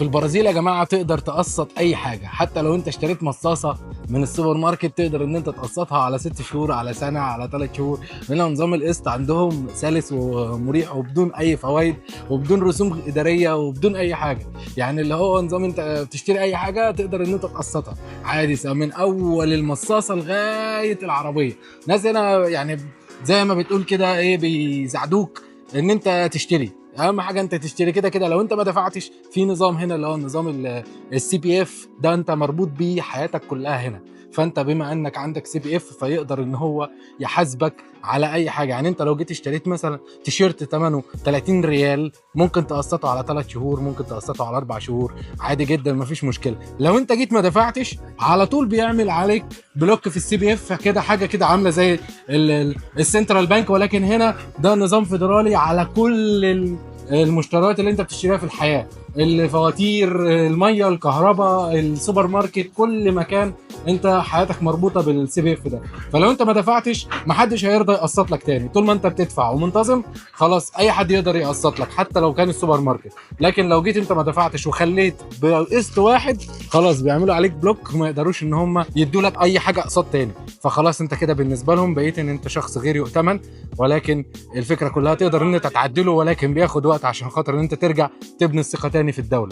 في البرازيل يا جماعه تقدر تقسط اي حاجه، حتى لو انت اشتريت مصاصه من السوبر ماركت تقدر ان انت تقسطها على 6 شهور، على سنه، على 3 شهور. هنا نظام القسط عندهم سلس ومريح وبدون اي فوائد وبدون رسوم اداريه وبدون اي حاجه. يعني اللي هو نظام انت بتشتري اي حاجه تقدر ان انت تقسطها عادي، من اول المصاصه لغايه العربيه. ناس هنا يعني زي ما بتقول كده ايه بيساعدوك ان انت تشتري. اهم حاجه انت تشتري كده كده. لو انت ما دفعتش في نظام هنا اللي هو نظام السي بي اف ده، انت مربوط بيه حياتك كلها هنا. فانت بما انك عندك سي بي اف فيقدر ان هو يحاسبك على اي حاجه. يعني انت لو جيت اشتريت مثلا تيشيرت ثمنه 30 ريال ممكن تقسطه على 3 شهور، ممكن تقسطه على 4 شهور عادي جدا مفيش مشكله. لو انت جيت ما دفعتش على طول بيعمل عليك بلوك في السي بي اف كده، حاجه كده عامله زي السنترال بانك، ولكن هنا ده نظام فيدرالي على كل المشتريات اللي انت بتشتريها في الحياه، الفواتير، الميه، الكهرباء، السوبر ماركت، كل مكان انت حياتك مربوطه بالسي بي اف ده. فلو انت ما دفعتش محدش هيرضى يقسط لك تاني. طول ما انت بتدفع ومنتظم خلاص اي حد يقدر يقسط لك حتى لو كان السوبر ماركت. لكن لو جيت انت ما دفعتش وخليت بقسط واحد خلاص بيعملوا عليك بلوك، ما يقدروش ان هم يدوا لك اي حاجه اقساط تاني. فخلاص انت كده بالنسبه لهم بقيت ان انت شخص غير يؤتمن. ولكن الفكره كلها تقدر ان انت تعدله، ولكن بياخد وقت عشان خاطر ان انت ترجع تبني الثقه تاني في الدوله.